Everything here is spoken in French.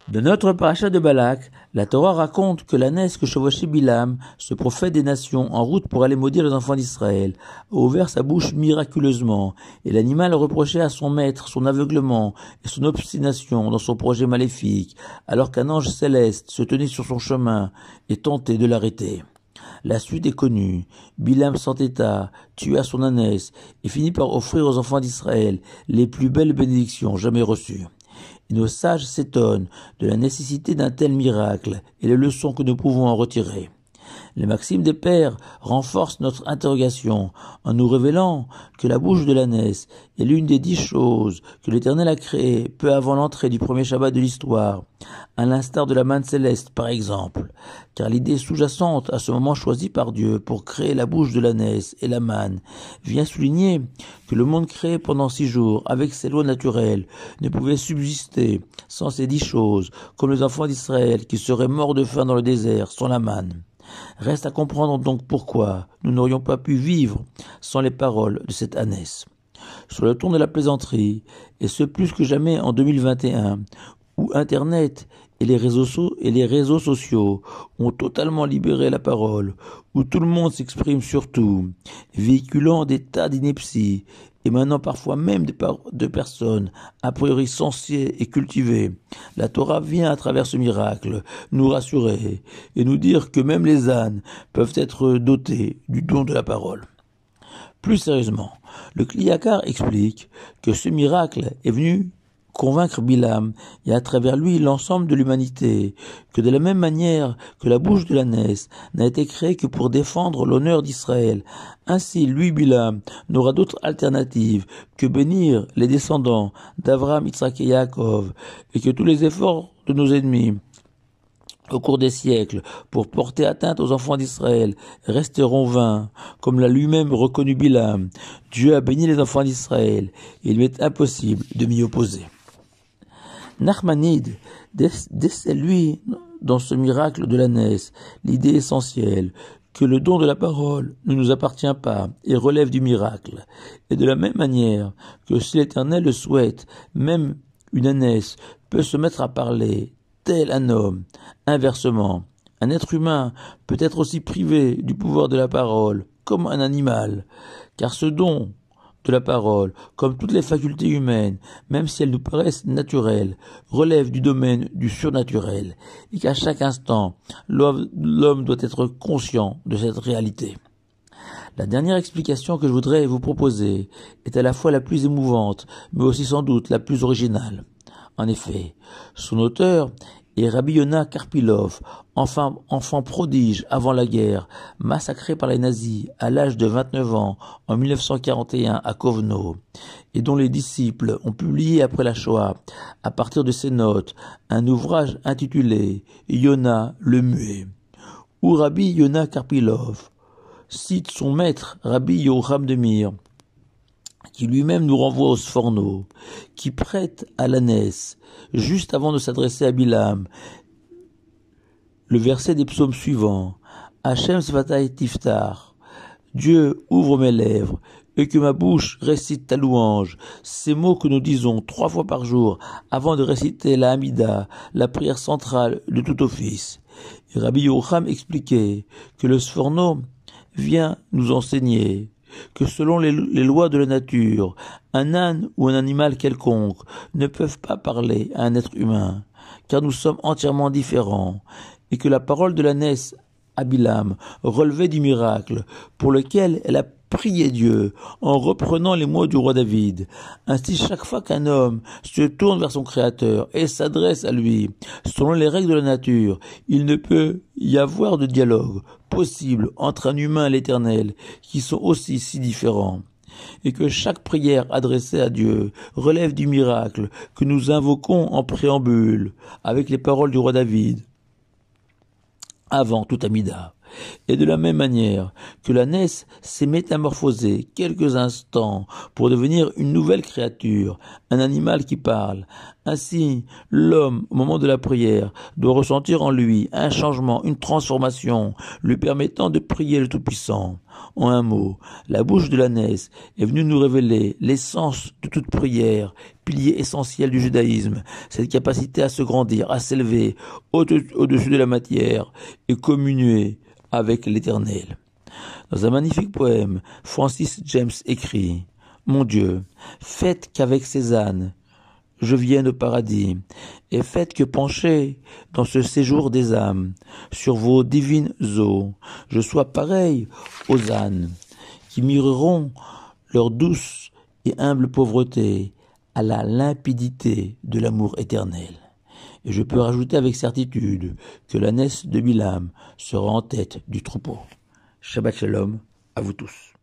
De notre paracha de Balak, la Torah raconte que l'ânesse que chevauchait Bilam, ce prophète des nations, en route pour aller maudire les enfants d'Israël, a ouvert sa bouche miraculeusement, et l'animal reprochait à son maître son aveuglement et son obstination dans son projet maléfique, alors qu'un ange céleste se tenait sur son chemin et tentait de l'arrêter. La suite est connue. Bilam s'entêta, tua son ânesse et finit par offrir aux enfants d'Israël les plus belles bénédictions jamais reçues. Et nos sages s'étonnent de la nécessité d'un tel miracle et les leçons que nous pouvons en retirer. Les maximes des pères renforcent notre interrogation en nous révélant que la bouche de l'ânesse est l'une des 10 choses que l'Éternel a créées peu avant l'entrée du premier Shabbat de l'histoire, à l'instar de la manne céleste par exemple, car l'idée sous-jacente à ce moment choisi par Dieu pour créer la bouche de l'ânesse et la manne vient souligner que le monde créé pendant 6 jours avec ses lois naturelles ne pouvait subsister sans ces 10 choses, comme les enfants d'Israël qui seraient morts de faim dans le désert sans la manne. Reste à comprendre donc pourquoi nous n'aurions pas pu vivre sans les paroles de cette ânesse. Sur le ton de la plaisanterie, et ce plus que jamais en 2021, où Internet et les réseaux sociaux ont totalement libéré la parole, où tout le monde s'exprime sur tout, véhiculant des tas d'inepties, émanant parfois même de personnes a priori sensées et cultivées, la Torah vient à travers ce miracle nous rassurer et nous dire que même les ânes peuvent être dotés du don de la parole. Plus sérieusement, le Kli Yakar explique que ce miracle est venu convaincre Bilam et à travers lui l'ensemble de l'humanité que de la même manière que la bouche de l'ânesse n'a été créée que pour défendre l'honneur d'Israël, ainsi lui Bilam n'aura d'autre alternative que bénir les descendants d'Abraham, Yitzhak et Yaakov, et que tous les efforts de nos ennemis au cours des siècles pour porter atteinte aux enfants d'Israël resteront vains, comme l'a lui-même reconnu Bilam. Dieu a béni les enfants d'Israël et il m'est impossible de m'y opposer. Nachmanide décèle lui dans ce miracle de l'ânesse l'idée essentielle que le don de la parole ne nous appartient pas et relève du miracle, et de la même manière que si l'Éternel le souhaite, même une ânesse peut se mettre à parler tel un homme. Inversement, un être humain peut être aussi privé du pouvoir de la parole comme un animal, car ce don de la parole, comme toutes les facultés humaines, même si elles nous paraissent naturelles, relève du domaine du surnaturel, et qu'à chaque instant, l'homme doit être conscient de cette réalité. La dernière explication que je voudrais vous proposer est à la fois la plus émouvante, mais aussi sans doute la plus originale. En effet, son auteur est Rabbi Yonah Karpilov, enfant prodige avant la guerre, massacré par les nazis à l'âge de 29 ans en 1941 à Kovno, et dont les disciples ont publié après la Shoah, à partir de ses notes, un ouvrage intitulé Yonah le muet, où Rabbi Yonah Karpilov cite son maître Rabbi Yoram de Mir, qui lui-même nous renvoie au Sforno, qui prête à l'ânesse, juste avant de s'adresser à Bilam, le verset des psaumes suivants, Hachem Svatai Tiftar, Dieu ouvre mes lèvres, et que ma bouche récite ta louange, ces mots que nous disons 3 fois par jour avant de réciter la Hamida, la prière centrale de tout office. Et Rabbi Yocham expliquait que le Sforno vient nous enseigner que selon les lois de la nature, un âne ou un animal quelconque ne peuvent pas parler à un être humain, car nous sommes entièrement différents, et que la parole de l'ânesse à Bilam relevait du miracle pour lequel elle a prié Dieu en reprenant les mots du roi David. Ainsi, chaque fois qu'un homme se tourne vers son Créateur et s'adresse à lui, selon les règles de la nature, il ne peut y avoir de dialogue possible entre un humain et l'Éternel, qui sont aussi si différents, et que chaque prière adressée à Dieu relève du miracle que nous invoquons en préambule avec les paroles du roi David, avant toute Amida, Et de la même manière que l'ânesse s'est métamorphosée quelques instants pour devenir une nouvelle créature, un animal qui parle, ainsi l'homme, au moment de la prière, doit ressentir en lui un changement, une transformation, lui permettant de prier le Tout-Puissant. En un mot, la bouche de l'ânesse est venue nous révéler l'essence de toute prière, pilier essentiel du judaïsme, cette capacité à se grandir, à s'élever au-dessus de la matière et communier avec l'Éternel. Dans un magnifique poème, Francis James écrit « Mon Dieu, faites qu'avec Cézanne, je vienne au paradis, et faites que penché dans ce séjour des âmes, sur vos divines eaux, je sois pareil aux ânes, qui mireront leur douce et humble pauvreté à la limpidité de l'amour éternel. Et je peux rajouter avec certitude que l'ânesse de Bilam sera en tête du troupeau. Shabbat Shalom à vous tous.